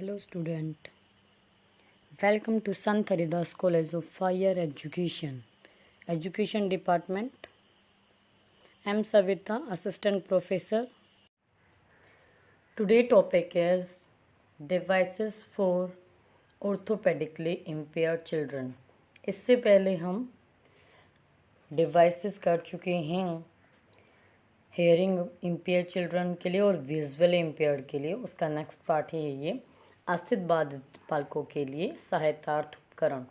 Hello student, welcome to Sant Haridas College of Higher Education Department. I am Savita, Assistant Professor. Today topic is devices for orthopedically impaired children. इससे पहले हम devices कर चुके हैं hearing empire children के लिए और visual impaired के लिए। उसका नेक्स्ट पार्ट है ये अस्थित बाधित बालकों के लिए सहायतार्थ उपकरण।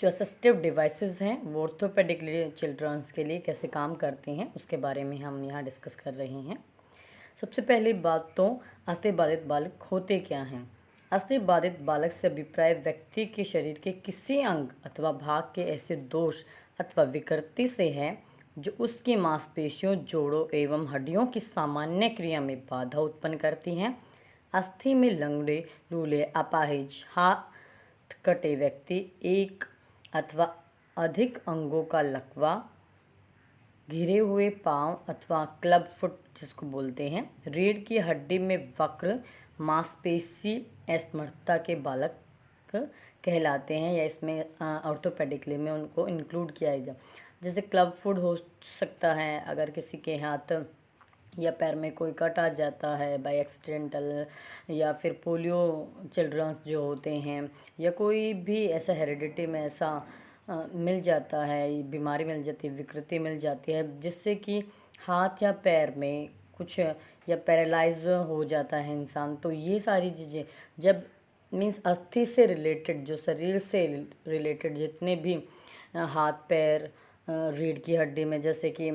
जो असिस्टिव डिवाइसेस हैं वो ऑर्थोपेडिक चिल्ड्रंस के लिए कैसे काम करते हैं उसके बारे में हम यहाँ डिस्कस कर रहे हैं। सबसे पहली बात तो अस्थित बाधित बालक होते क्या हैं। अस्थित बाधित बालक से अभिप्राय व्यक्ति के शरीर के किसी अंग अथवा भाग के ऐसे दोष अथवा विकृति से है जो उसकी मांसपेशियों, जोड़ों एवं हड्डियों की सामान्य क्रिया में बाधा उत्पन्न करती हैं। अस्थि में लंगड़े, लूले, अपाहिज, हाथ कटे व्यक्ति, एक अथवा अधिक अंगों का लकवा, घिरे हुए पांव अथवा क्लब फुट जिसको बोलते हैं, रीढ़ की हड्डी में वक्र मांसपेशी असमर्थता के बालक कहलाते हैं, या इसमें ऑर्थोपेडिकली में उनको इंक्लूड किया जाए। जैसे क्लब फुट हो सकता है अगर किसी के हाथ या पैर में कोई कट आ जाता है बाय एक्सीडेंटल, या फिर पोलियो चिल्ड्रंस जो होते हैं, या कोई भी ऐसा हेरिडिटी में ऐसा मिल जाता है, बीमारी मिल जाती है, विकृति मिल जाती है जिससे कि हाथ या पैर में कुछ या पैरालाइज हो जाता है इंसान। तो ये सारी चीज़ें जब मीन्स अस्थि से रिलेटेड, जो शरीर से रिलेटेड जितने भी हाथ पैर, रीढ़ की हड्डी में जैसे कि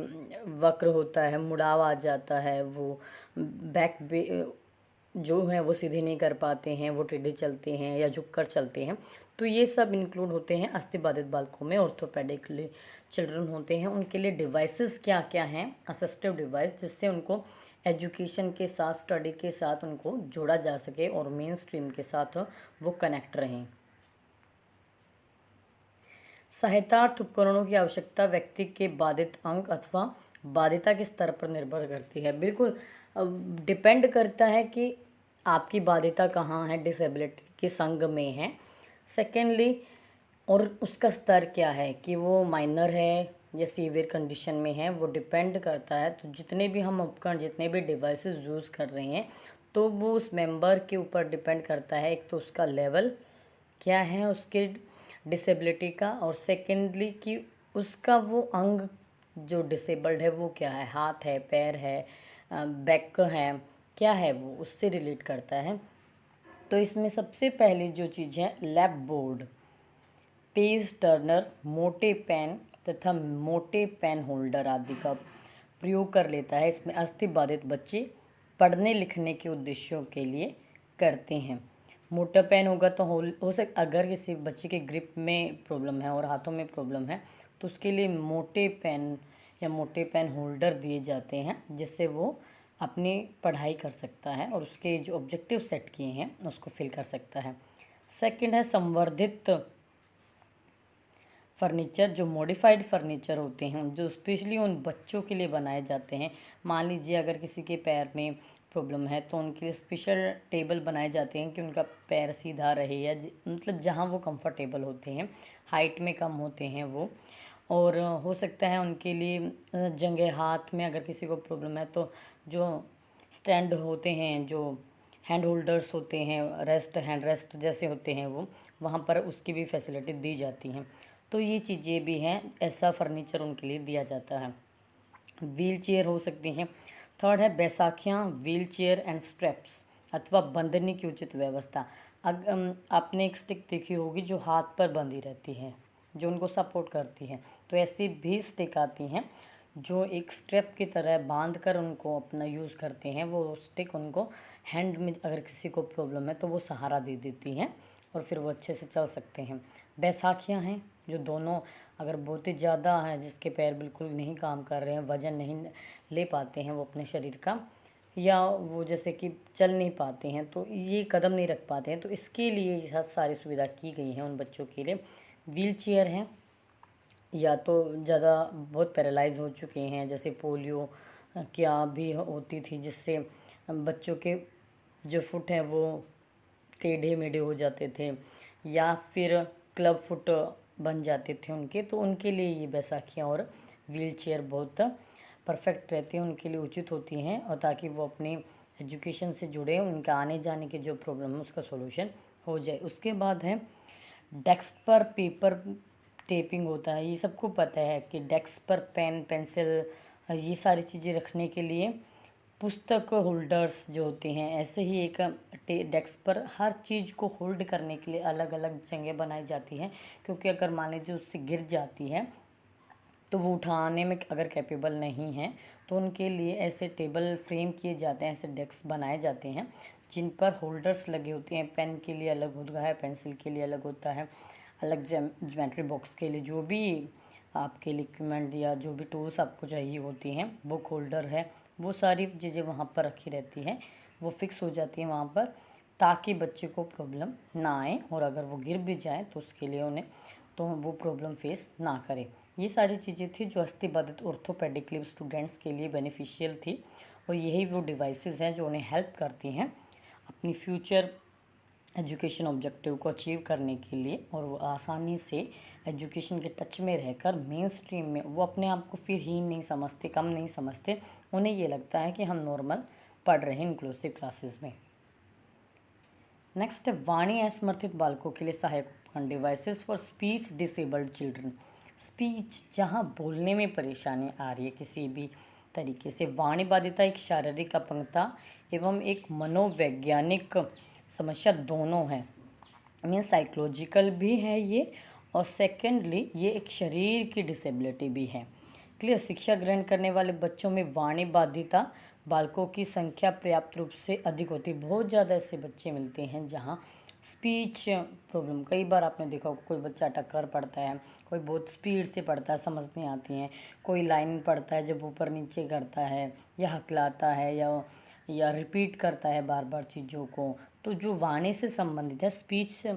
वक्र होता है, मुड़ाव आ जाता है, वो बैक जो है वो सीधे नहीं कर पाते हैं, वो टेढ़े चलते हैं या झुककर चलते हैं, तो ये सब इंक्लूड होते हैं अस्थि बाधित बालकों में। ऑर्थोपेडिकली चिल्ड्रन होते हैं उनके लिए डिवाइसेस क्या क्या हैं, असिस्टिव डिवाइस, जिससे उनको एजुकेशन के साथ, स्टडी के साथ उनको जोड़ा जा सके और मेन स्ट्रीम के साथ वो कनेक्ट रहें। सहायतार्थ उपकरणों की आवश्यकता व्यक्ति के बाधित अंग अथवा बाधिता के स्तर पर निर्भर करती है। बिल्कुल डिपेंड करता है कि आपकी बाधिता कहाँ है, डिसेबिलिटी किस अंग में है। सेकेंडली, और उसका स्तर क्या है कि वो माइनर है या सीवियर कंडीशन में है, वो डिपेंड करता है। तो जितने भी हम उपकरण, जितने भी डिवाइसेस यूज़ कर रहे हैं, तो वो उस मेंबर के ऊपर डिपेंड करता है। एक तो उसका लेवल क्या है उसके डिसेबिलिटी का, और सेकेंडली कि उसका वो अंग जो डिसेबल्ड है वो क्या है, हाथ है, पैर है, बैक है, क्या है, वो उससे रिलेट करता है। तो इसमें सबसे पहले जो चीज़ है, लैप बोर्ड, पेज टर्नर, मोटे पेन तथा मोटे पेन होल्डर आदि का प्रयोग कर लेता है। इसमें अस्थि बाधित बच्चे पढ़ने लिखने के उद्देश्यों के लिए करते हैं। मोटा पेन होगा तो हो सकता, अगर किसी बच्चे के ग्रिप में प्रॉब्लम है और हाथों में प्रॉब्लम है तो उसके लिए मोटे पेन या मोटे पेन होल्डर दिए जाते हैं, जिससे वो अपनी पढ़ाई कर सकता है और उसके जो ऑब्जेक्टिव सेट किए हैं उसको फिल कर सकता है। सेकंड है संवर्धित फर्नीचर, जो मॉडिफाइड फर्नीचर होते हैं जो स्पेशली उन बच्चों के लिए बनाए जाते हैं। मान लीजिए अगर किसी के पैर में प्रॉब्लम है तो उनके लिए स्पेशल टेबल बनाए जाते हैं कि उनका पैर सीधा रहे, या मतलब जहाँ वो कंफर्टेबल होते हैं, हाइट में कम होते हैं वो। और हो सकता है उनके लिए जंगे हाथ में अगर किसी को प्रॉब्लम है तो जो स्टैंड होते हैं, जो हैंड होल्डर्स होते हैं, रेस्ट, हैंड रेस्ट जैसे होते हैं, वो वहाँ पर उसकी भी फैसिलिटी दी जाती हैं। तो ये चीज़ें भी हैं, ऐसा फर्नीचर उनके लिए दिया जाता है। व्हील चेयर हो सकती हैं। थर्ड है बैसाखियाँ, व्हील चेयर एंड स्ट्रेप्स अथवा बंधनी की उचित व्यवस्था। आपने एक स्टिक देखी होगी जो हाथ पर बंधी रहती है, जो उनको सपोर्ट करती है, तो ऐसी भी स्टिक आती हैं जो एक स्ट्रेप की तरह बांध कर उनको अपना यूज़ करते हैं। वो स्टिक उनको हैंड में अगर किसी को प्रॉब्लम है तो वो सहारा दे देती हैं और फिर वो अच्छे से चल सकते हैं। बैसाखियाँ हैं जो दोनों, अगर बहुत ही ज़्यादा हैं, जिसके पैर बिल्कुल नहीं काम कर रहे हैं, वज़न नहीं ले पाते हैं वो अपने शरीर का, या वो जैसे कि चल नहीं पाते हैं, तो ये कदम नहीं रख पाते हैं, तो इसके लिए यह सारी सुविधा की गई है उन बच्चों के लिए। व्हील चेयर हैं, या तो ज़्यादा बहुत पैरालाइज हो चुके हैं, जैसे पोलियो क्या भी होती थी, जिससे बच्चों के जो फुट हैं वो टेढ़े मेढ़े हो जाते थे या फिर क्लब फुट बन जाते थे उनके, तो उनके लिए ये बैसाखियाँ और व्हील चेयर बहुत परफेक्ट रहती हैं, उनके लिए उचित होती हैं, और ताकि वो अपनी एजुकेशन से जुड़े, उनका आने जाने की जो प्रॉब्लम है उसका सॉल्यूशन हो जाए। उसके बाद है डेस्क पर पेपर टेपिंग होता है। ये सबको पता है कि डेस्क पर पेन पेंसिल ये सारी चीज़ें रखने के लिए पुस्तक होल्डर्स जो होते हैं, ऐसे ही एक डेस्क पर हर चीज़ को होल्ड करने के लिए अलग अलग जगह बनाई जाती हैं, क्योंकि अगर मान लीजिए उससे गिर जाती है तो वो उठाने में अगर कैपेबल नहीं है, तो उनके लिए ऐसे टेबल फ्रेम किए जाते हैं, ऐसे डेस्क बनाए जाते हैं जिन पर होल्डर्स लगे होते हैं। पेन के लिए अलग होता है, पेंसिल के लिए अलग होता है, अलग ज्योमेट्री बॉक्स के लिए जो भी आपके इक्विपमेंट या जो भी टूल्स आपको चाहिए होती हैं, बुक होल्डर है, वो सारी चीज़ें वहाँ पर रखी रहती हैं, वो फिक्स हो जाती हैं वहाँ पर, ताकि बच्चे को प्रॉब्लम ना आए, और अगर वो गिर भी जाए तो उसके लिए उन्हें तो वो प्रॉब्लम फेस ना करे। ये सारी चीज़ें थी जो अस्थिबाधित ऑर्थोपेडिक लिम्ब स्टूडेंट्स के लिए बेनिफिशियल थी, और यही वो डिवाइसेस हैं जो उन्हें हेल्प करती हैं अपनी फ्यूचर एजुकेशन ऑब्जेक्टिव को अचीव करने के लिए, और वो आसानी से एजुकेशन के टच में रहकर मेन स्ट्रीम में वो अपने आप को फिर हीन नहीं समझते, कम नहीं समझते, उन्हें ये लगता है कि हम नॉर्मल पढ़ रहे हैं इंक्लूसिव क्लासेस में। नेक्स्ट है वाणी असमर्थित बालकों के लिए सहायक उपकरण, devices for speech disabled children. Speech जहाँ बोलने में परेशानी आ रही है किसी भी तरीके से, वाणी बाधिता एक शारीरिक अपंगता एवं एक मनोवैज्ञानिक समस्या दोनों है, मीन्स साइकोलॉजिकल भी है ये, और सेकेंडली ये एक शरीर की डिसेबिलिटी भी है। क्लियर। शिक्षा ग्रहण करने वाले बच्चों में वाणी बाधिता बालकों की संख्या पर्याप्त रूप से अधिक होती है। बहुत ज़्यादा ऐसे बच्चे मिलते हैं जहाँ स्पीच प्रॉब्लम, कई बार आपने देखा होगा कोई बच्चा टक्कर पढ़ता है, कोई बहुत स्पीड से पढ़ता है, समझ नहीं आती हैं, कोई लाइन पढ़ता है जब ऊपर नीचे करता है या हकलाता है या रिपीट करता है बार बार चीज़ों को, तो जो वाणी से संबंधित है, स्पीच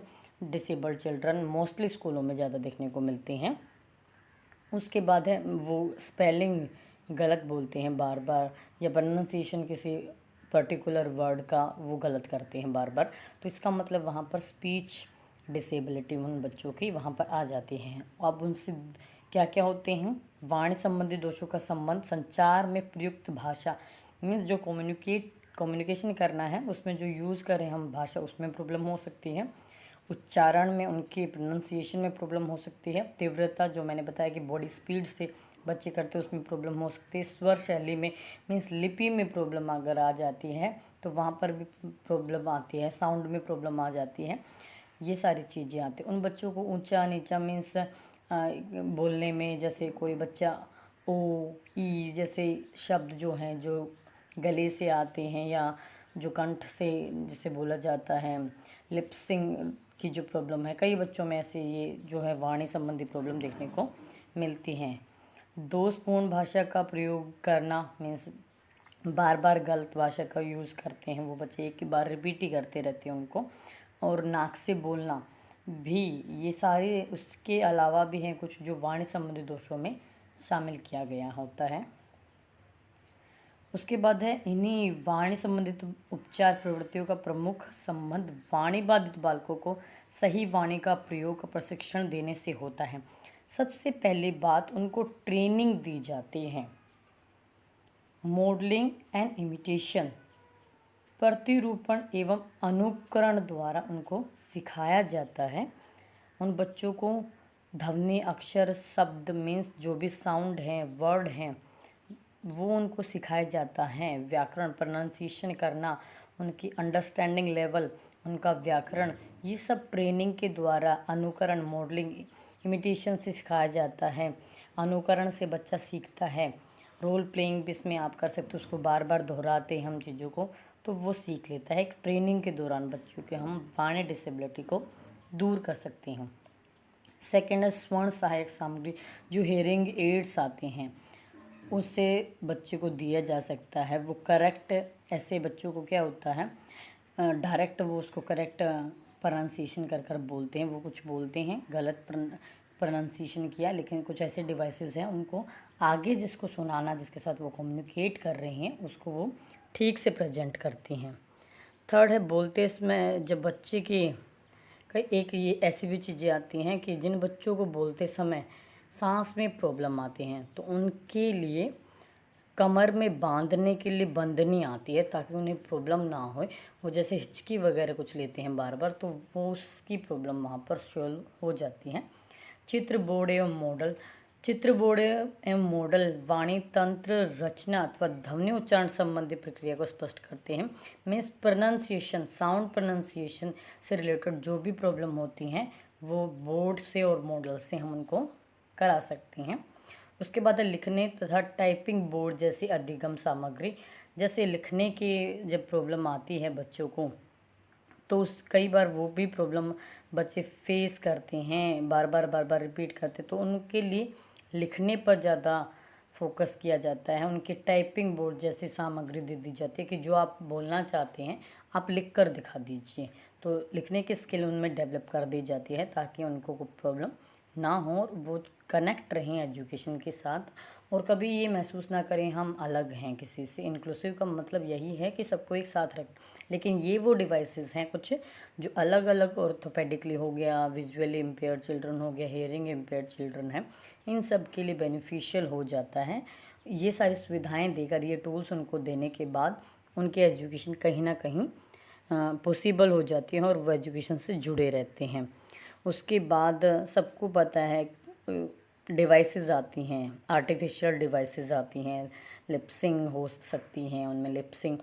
डिसेबल्ड चिल्ड्रन मोस्टली स्कूलों में ज़्यादा देखने को मिलते हैं। उसके बाद है वो स्पेलिंग गलत बोलते हैं बार बार, या प्रोनाउंसिएशन किसी पर्टिकुलर वर्ड का वो गलत करते हैं बार बार, तो इसका मतलब वहाँ पर स्पीच डिसेबिलिटी उन बच्चों की वहाँ पर आ जाती हैं। अब उनसे क्या क्या होते हैं, वाणी संबंधी दोषों का संबंध संचार में प्रयुक्त भाषा, मीन्स जो कम्युनिकेशन करना है उसमें जो यूज़ करें हम भाषा, उसमें प्रॉब्लम हो सकती है। उच्चारण में, उनकी प्रोनाउंसिएशन में प्रॉब्लम हो सकती है। तीव्रता जो मैंने बताया कि बॉडी स्पीड से बच्चे करते हैं उसमें प्रॉब्लम हो सकती है। स्वर शैली में, मीन्स लिपि में प्रॉब्लम अगर आ जाती है तो वहाँ पर भी प्रॉब्लम आती है। साउंड में प्रॉब्लम आ जाती है, ये सारी चीज़ें आती हैं। उन बच्चों को ऊंचा नीचा मीन्स बोलने में, जैसे कोई बच्चा ओ ई जैसे शब्द जो हैं जो गले से आते हैं या जो कंठ से जिसे बोला जाता है, लिपसिंग की जो प्रॉब्लम है, कई बच्चों में ऐसे ये जो है वाणी संबंधी प्रॉब्लम देखने को मिलती हैं। दोषपूर्ण भाषा का प्रयोग करना, मीन्स बार बार गलत भाषा का यूज़ करते हैं वो बच्चे, एक ही बार रिपीट ही करते रहते हैं उनको, और नाक से बोलना भी, ये सारे उसके अलावा भी हैं कुछ जो वाणी संबंधी दोषों में शामिल किया गया होता है। उसके बाद है इन्हीं वाणी संबंधित उपचार प्रवृत्तियों का प्रमुख संबंध वाणी बाधित बालकों को सही वाणी का प्रयोग का प्रशिक्षण देने से होता है। सबसे पहली बात, उनको ट्रेनिंग दी जाती है, मॉडलिंग एंड इमिटेशन, प्रतिरूपण एवं अनुकरण द्वारा उनको सिखाया जाता है। उन बच्चों को ध्वनि, अक्षर, शब्द, मीन्स जो भी साउंड हैं, वर्ड हैं, वो उनको सिखाया जाता है। व्याकरण, प्रोनाउंसिएशन करना, उनकी अंडरस्टैंडिंग लेवल, उनका व्याकरण, ये सब ट्रेनिंग के द्वारा, अनुकरण, मॉडलिंग, इमिटेशन से सिखाया जाता है। अनुकरण से बच्चा सीखता है। रोल प्लेइंग भी इसमें आप कर सकते हो, उसको बार बार दोहराते हैं हम चीज़ों को, तो वो सीख लेता है। एक ट्रेनिंग के दौरान बच्चों के हम वाणी डिसेबिलिटी को दूर कर सकते हैं। सेकेंड है स्वर्ण सहायक सामग्री, जो हेयरिंग एड्स आते हैं उससे बच्चे को दिया जा सकता है। वो करेक्ट, ऐसे बच्चों को क्या होता है, डायरेक्ट वो उसको करेक्ट प्रोनाउंसिएशन कर कर बोलते हैं, वो कुछ बोलते हैं गलत प्रोनाउंसिएशन किया, लेकिन कुछ ऐसे डिवाइसेस हैं उनको आगे जिसको सुनाना, जिसके साथ वो कम्युनिकेट कर रहे हैं, उसको वो ठीक से प्रेजेंट करते हैं। थर्ड है बोलते समय जब बच्चे की कई एक ये ऐसी भी चीज़ें आती हैं कि जिन बच्चों को बोलते समय सांस में प्रॉब्लम आती हैं तो उनके लिए कमर में बांधने के लिए बंधनी आती है ताकि उन्हें प्रॉब्लम ना हो। वो जैसे हिचकी वगैरह कुछ लेते हैं बार बार तो वो उसकी प्रॉब्लम वहाँ पर सॉल्व हो जाती है। चित्र बोर्ड एवं मॉडल। चित्र बोर्ड एवं मॉडल वाणी तंत्र रचना अथवा ध्वनि उच्चारण संबंधी प्रक्रिया को स्पष्ट करते हैं। मीन्स प्रोनाउंसिएशन, साउंड प्रोनाउंसिएशन से रिलेटेड जो भी प्रॉब्लम होती हैं वो बोर्ड से और मॉडल से हम उनको करा सकते हैं। उसके बाद है लिखने तथा टाइपिंग बोर्ड जैसी अधिगम सामग्री। जैसे लिखने की जब प्रॉब्लम आती है बच्चों को तो उस कई बार वो भी प्रॉब्लम बच्चे फेस करते हैं, बार बार रिपीट करते, तो उनके लिए लिखने पर ज़्यादा फोकस किया जाता है। उनकी टाइपिंग बोर्ड जैसी सामग्री दे दी जाती है कि जो आप बोलना चाहते हैं आप लिख कर दिखा दीजिए, तो लिखने की स्किल उनमें डेवलप कर दी जाती है ताकि उनको कोई प्रॉब्लम ना हो और वो कनेक्ट रहें एजुकेशन के साथ और कभी ये महसूस ना करें हम अलग हैं किसी से। इंक्लूसिव का मतलब यही है कि सबको एक साथ रखें, लेकिन ये वो डिवाइसेस हैं कुछ जो अलग अलग ऑर्थोपेडिकली हो गया, विजुअली इम्पेयर्ड चिल्ड्रन हो गया, हियरिंग इम्पेयर्ड चिल्ड्रन है, इन सब के लिए बेनिफिशियल हो जाता है। ये सारी सुविधाएं देकर, ये टूल्स उनको देने के बाद उनकी एजुकेशन कहीं ना कहीं पॉसिबल हो जाती है और वो एजुकेशन से जुड़े रहते हैं। उसके बाद सबको पता है डिवाइसेस आती हैं, आर्टिफिशियल डिवाइसेस आती हैं, लिपसिंग हो सकती हैं, उनमें लिपसिंग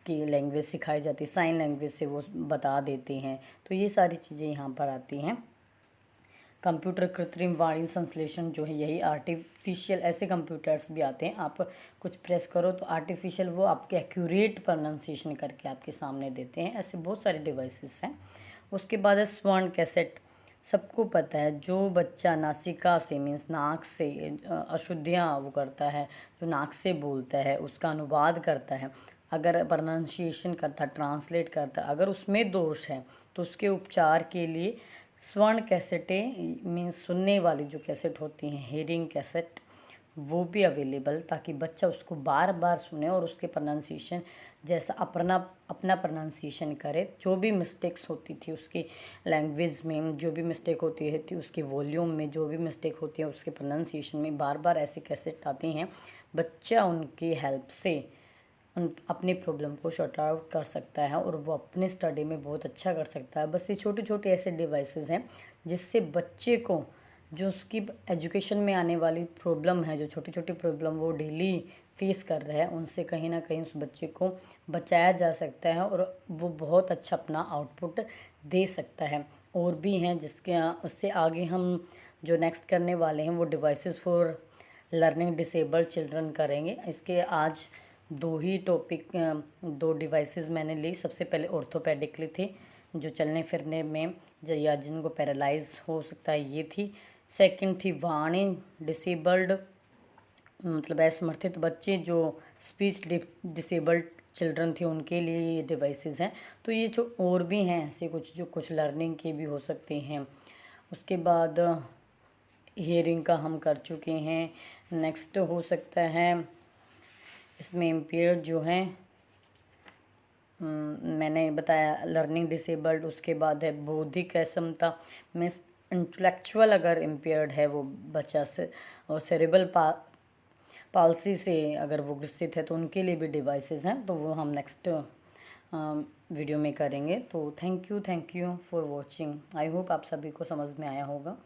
की लैंग्वेज सिखाई जाती है, साइन लैंग्वेज से वो बता देते हैं, तो ये सारी चीज़ें यहाँ पर आती हैं। कंप्यूटर कृत्रिम वाणी संश्लेषण जो है यही आर्टिफिशियल, ऐसे कंप्यूटर्स भी आते हैं, आप कुछ प्रेस करो तो आर्टिफिशियल वो आपके एक्यूरेट प्रोनाउंसिएशन करके आपके सामने देते हैं। ऐसे बहुत सारे डिवाइसेस हैं। उसके बाद है स्वर्ण कैसेट। सबको पता है जो बच्चा नासिका से मीन्स नाक से अशुद्धियाँ वो करता है, जो नाक से बोलता है उसका अनुवाद करता है, अगर प्रोनाउंसिएशन करता, ट्रांसलेट करता, अगर उसमें दोष है तो उसके उपचार के लिए स्वर्ण कैसेटें मीन्स सुनने वाली जो कैसेट होती हैं, हेयरिंग कैसेट, वो भी अवेलेबल, ताकि बच्चा उसको बार बार सुने और उसके प्रोनाउंसिएशन जैसा अपना प्रोनाउंसिएशन करे। जो भी मिस्टेक्स होती थी उसकी लैंग्वेज में, जो भी मिस्टेक होती थी उसके वॉल्यूम में, जो भी मिस्टेक होती है उसके प्रोनाउंसिएशन में, बार बार ऐसे कैसेट आती हैं। बच्चा उनकी हेल्प से अपनी प्रॉब्लम को शॉर्ट आउट कर सकता है और वो अपने स्टडी में बहुत अच्छा कर सकता है। बस ये छोटे छोटे ऐसे डिवाइसेस हैं जिससे बच्चे को जो उसकी एजुकेशन में आने वाली प्रॉब्लम है, जो छोटी छोटी प्रॉब्लम वो डेली फेस कर रहा है, उनसे कहीं ना कहीं उस बच्चे को बचाया जा सकता है और वो बहुत अच्छा अपना आउटपुट दे सकता है। और भी हैं जिसके उससे आगे हम जो नेक्स्ट करने वाले हैं वो devices for learning disabled children करेंगे। इसके आज दो ही टॉपिक, दो डिवाइसेस मैंने ली। सबसे पहले ऑर्थोपेडिकली थी जो चलने फिरने में या जिनको पैरालाइज हो सकता है, ये थी। सेकंड थी वाणी डिसेबल्ड, मतलब असमर्थित बच्चे जो स्पीच डिसेबल्ड चिल्ड्रन थे उनके लिए ये डिवाइसेस हैं। तो ये जो और भी हैं ऐसे कुछ जो कुछ लर्निंग के भी हो सकते हैं। उसके बाद हियरिंग का हम कर चुके हैं। नेक्स्ट हो सकता है इसमें इम्पेयर्ड जो हैं, मैंने बताया लर्निंग डिसेबल्ड। उसके बाद है बौद्धिक असमता, मीन्स इंटेलेक्चुअल अगर इम्पेयर्ड है वो बच्चा से, और सेरेब्रल पाल्सी से अगर वो ग्रसित है तो उनके लिए भी डिवाइसेस हैं, तो वो हम नेक्स्ट वीडियो में करेंगे। तो thank you for watching. I hope आप सभी को समझ में आया होगा।